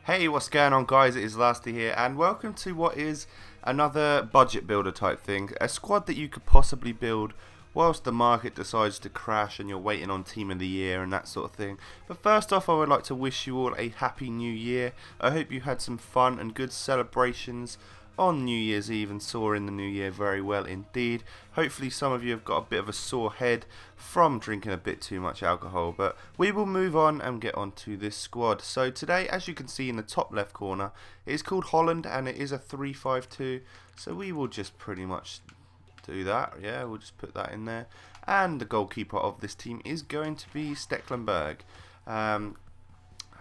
Hey, what's going on guys, it is Lasty here and welcome to what is another budget builder type thing. A squad that you could possibly build whilst the market decides to crash and you're waiting on team of the year and that sort of thing. But first off, I would like to wish you all a happy new year. I hope you had some fun and good celebrations on New Year's Eve and saw in the new year very well indeed. Hopefully some of you have got a bit of a sore head from drinking a bit too much alcohol, but we will move on and get on to this squad. So today, as you can see in the top left corner, it is called Holland and it is a 3-5-2, so we will just pretty much do that. Yeah, we'll just put that in there. And the goalkeeper of this team is going to be Stecklenburg.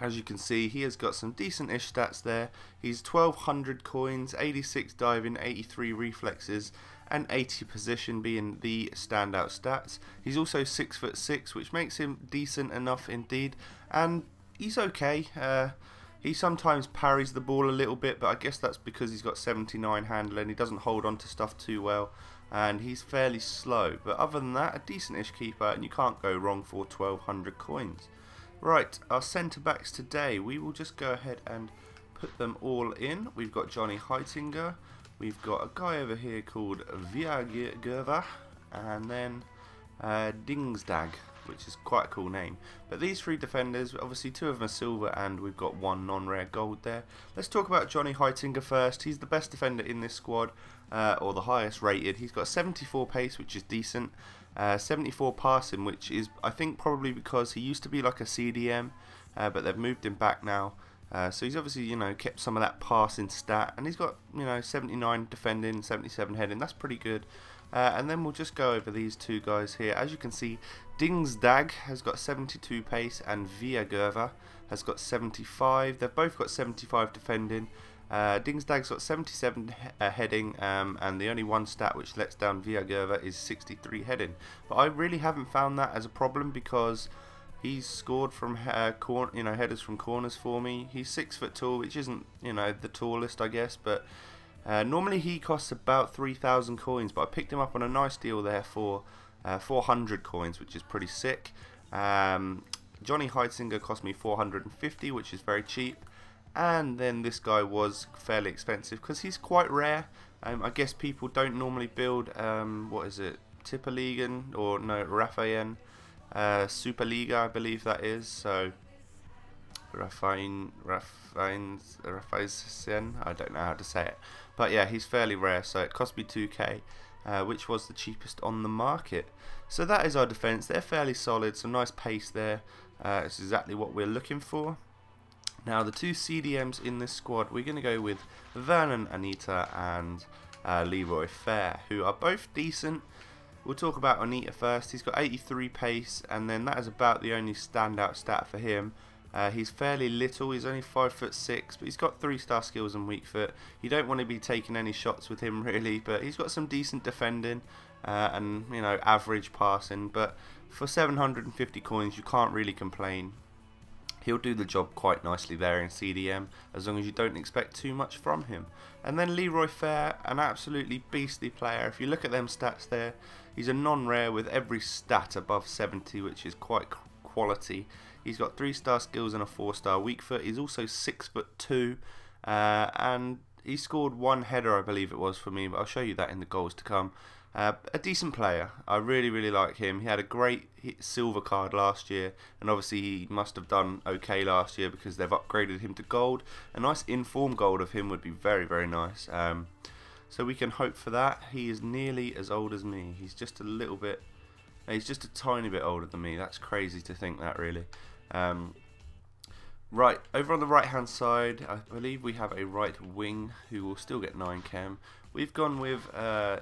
As you can see, he has got some decent-ish stats there. He's 1200 coins, 86 diving, 83 reflexes, and 80 position being the standout stats. He's also 6'6", which makes him decent enough indeed, and he's okay. He sometimes parries the ball a little bit, but I guess that's because he's got 79 handle and he doesn't hold on to stuff too well, and he's fairly slow. But other than that, a decent-ish keeper, and you can't go wrong for 1200 coins. Right, our centre backs today, we will just go ahead and put them all in. We've got Johnny Heitinger, we've got a guy over here called Viagerva, and then Dingsdag, which is quite a cool name. But these three defenders, obviously two of them are silver and we've got one non-rare gold there. Let's talk about Johnny Heitinger first. He's the best defender in this squad, or the highest rated. He's got 74 pace, which is decent. 74 passing, which is I think probably because he used to be like a CDM, but they've moved him back now. So he's obviously, you know, kept some of that passing stat, and he's got, you know, 79 defending, 77 heading. That's pretty good. And then we'll just go over these two guys here. As you can see, Dingsdag has got 72 pace and Viagerva has got 75. They've both got 75 defending. Dingsdag's got 77 heading, and the only one stat which lets down Viagerva is 63 heading. But I really haven't found that as a problem because he's scored from headers from corners for me. He's 6 foot tall, which isn't, you know, the tallest I guess, but normally he costs about 3,000 coins. But I picked him up on a nice deal there for 400 coins, which is pretty sick. Johnny Heitinger cost me 450, which is very cheap. And then this guy was fairly expensive because he's quite rare. I guess people don't normally build, what is it, Tipperligen, or no, Rafaen, Superliga, I believe that is. So, Rafaen, I don't know how to say it. But yeah, he's fairly rare, so it cost me 2k, which was the cheapest on the market. So that is our defence. They're fairly solid, some nice pace there. It's exactly what we're looking for. Now the two CDMs in this squad, we're going to go with Vernon Anita and Leroy Fair, who are both decent. We'll talk about Anita first. He's got 83 pace, and then that is about the only standout stat for him. He's fairly little, he's only 5'6", but he's got 3-star skills and weak foot. You don't want to be taking any shots with him really, but he's got some decent defending and, you know, average passing. But for 750 coins, you can't really complain. He'll do the job quite nicely there in CDM, as long as you don't expect too much from him. And then Leroy Fair, an absolutely beastly player. If you look at them stats there, he's a non-rare with every stat above 70, which is quite quality. He's got 3-star skills and a 4-star weak foot. He's also 6'2", and he scored 1 header, I believe it was, for me, but I'll show you that in the goals to come. A decent player. I really like him. He had a great silver card last year, and obviously he must have done okay last year because they've upgraded him to gold. A nice inform gold of him would be very nice. So we can hope for that. He is nearly as old as me. He's just a little bit, he's just a tiny bit older than me. That's crazy to think that, really. Right, over on the right hand side, I believe we have a right wing who will still get 9 chem. We've gone with,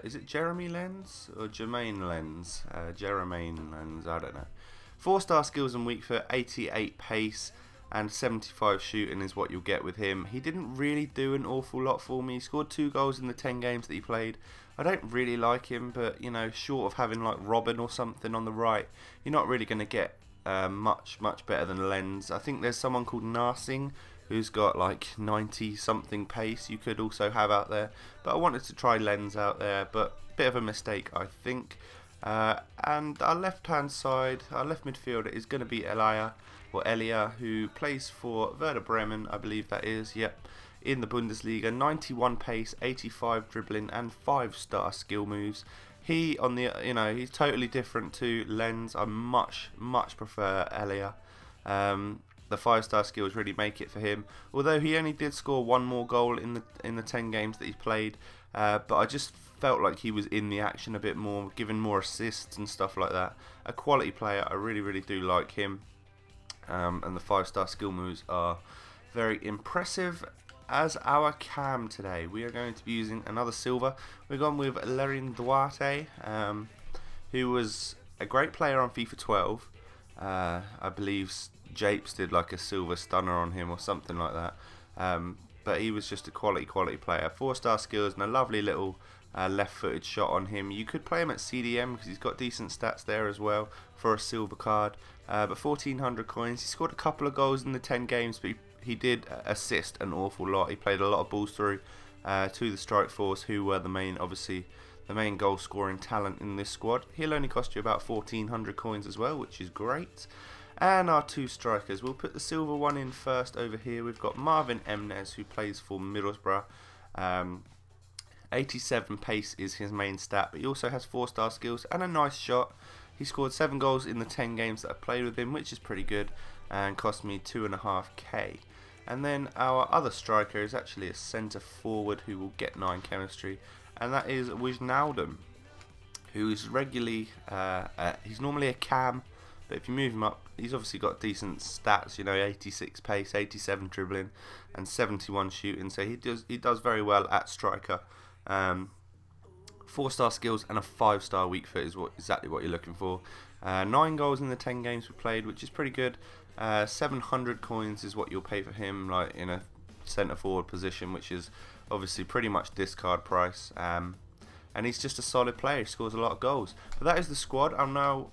is it Jeremy Lenz or Jermaine Lenz? Jermaine Lenz, I don't know. 4-star skills and weak foot, 88 pace and 75 shooting is what you'll get with him. He didn't really do an awful lot for me. He scored 2 goals in the 10 games that he played. I don't really like him, but, you know, short of having like Robin or something on the right, you're not really going to get much better than Lenz. I think there's someone called Narsing who's got like 90 something pace you could also have out there, but I wanted to try Lens out there, but bit of a mistake I think. And our left hand side, our left midfielder is going to be Elia, who plays for Werder Bremen, I believe that is, yep, in the Bundesliga. 91 pace, 85 dribbling and 5-star skill moves. He on the, he's totally different to Lens. I much prefer Elia. The 5-star skills really make it for him. Although he only did score one more goal in the 10 games that he's played, but I just felt like he was in the action a bit more, giving more assists and stuff like that. A quality player. I really do like him, and the 5-star skill moves are very impressive. As our cam today, we are going to be using another silver. We're going with Lerin Duarte, who was a great player on FIFA 12. I believe Japes did like a silver stunner on him or something like that. But he was just a quality player. 4-star skills and a lovely little left-footed shot on him. You could play him at CDM because he's got decent stats there as well for a silver card. But 1,400 coins. He scored a couple of goals in the 10 games, but he did assist an awful lot. He played a lot of balls through to the strike force, who were obviously the main goal scoring talent in this squad. He'll only cost you about 1,400 coins as well, which is great. And our 2 strikers, we'll put the silver one in first over here. We've got Marvin Emnes, who plays for Middlesbrough. 87 pace is his main stat, but he also has 4-star skills and a nice shot. He scored 7 goals in the 10 games that I played with him, which is pretty good, and cost me 2.5k. And then our other striker is actually a centre forward who will get 9 chemistry, and that is Wijnaldum, who is regularly, he's normally a cam, but if you move him up, he's obviously got decent stats, 86 pace, 87 dribbling, and 71 shooting, so he does very well at striker. 4-star skills and a 5-star weak foot is exactly what you're looking for. 9 goals in the 10 games we played, which is pretty good. 700 coins is what you'll pay for him, like in a centre forward position, which is obviously pretty much discard price. And he's just a solid player. He scores a lot of goals. But that is the squad. I'm now,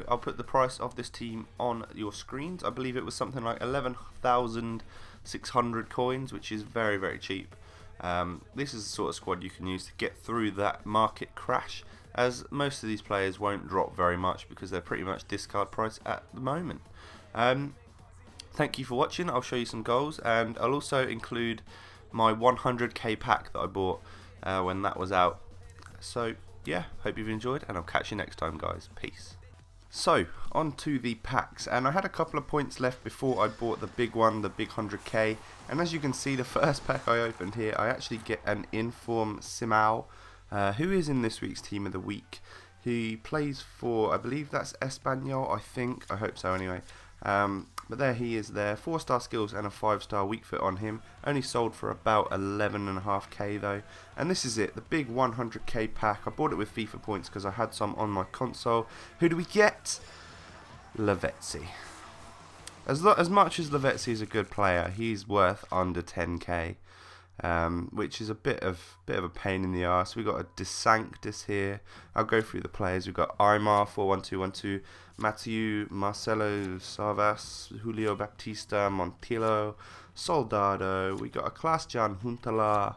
I'll put the price of this team on your screens. I believe it was something like 11,600 coins, which is very cheap. This is the sort of squad you can use to get through that market crash, as most of these players won't drop very much because they're pretty much discard price at the moment. Thank you for watching. I'll show you some goals, and I'll also include my 100k pack that I bought when that was out. So yeah, hope you've enjoyed, and I'll catch you next time, guys. Peace. So on to the packs, and I had a couple of points left before I bought the big one, the big 100k, and as you can see, the first pack I opened here, I actually get an Inform Simao, who is in this week's team of the week. He plays for, I believe that's Espanyol, I hope so anyway. But there he is there, 4-star skills and a 5-star weak foot on him. Only sold for about 11.5k though. And this is it, the big 100k pack. I bought it with FIFA points because I had some on my console. Who do we get? Lavezzi. As much as Lavezzi is a good player, he's worth under 10k. Which is a bit of a pain in the arse. We got a De Sanctis here. I'll go through the players. We've got Aymar 41212, Mathieu, Marcelo Sarvas, Julio Baptista, Montillo, Soldado. We got a Klaas-Jan Huntelaar,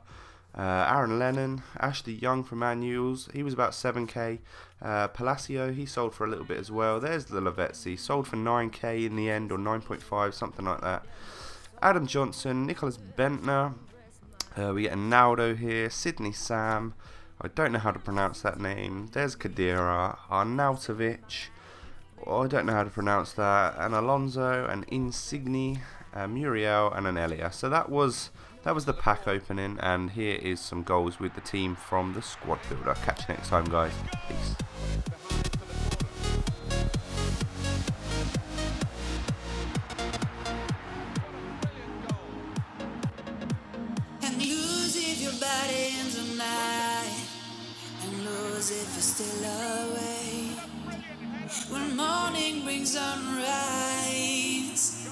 Aaron Lennon, Ashley Young from Manuals. He was about 7k. Palacio, he sold for a little bit as well. There's the Lavezzi, sold for 9k in the end, or 9.5, something like that. Adam Johnson, Nicholas Bentner. We get a Naldo here, Sydney Sam, I don't know how to pronounce that name. There's Kadira, Arnautovic, I don't know how to pronounce that, and Alonso, and Insigne, Muriel, and an Elia. So that was the pack opening, and here is some goals with the team from the squad builder. Catch you next time, guys. Peace. If you're still away when morning brings sunrise,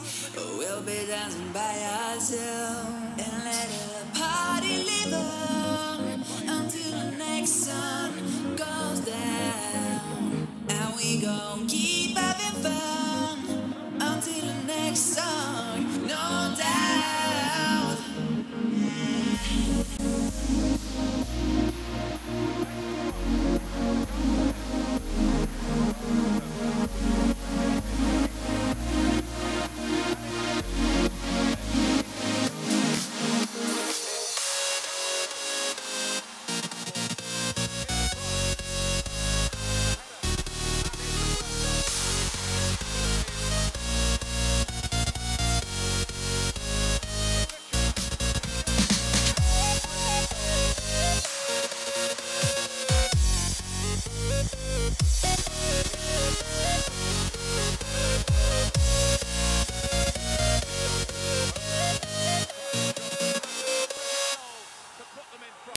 we'll be dancing by ourselves.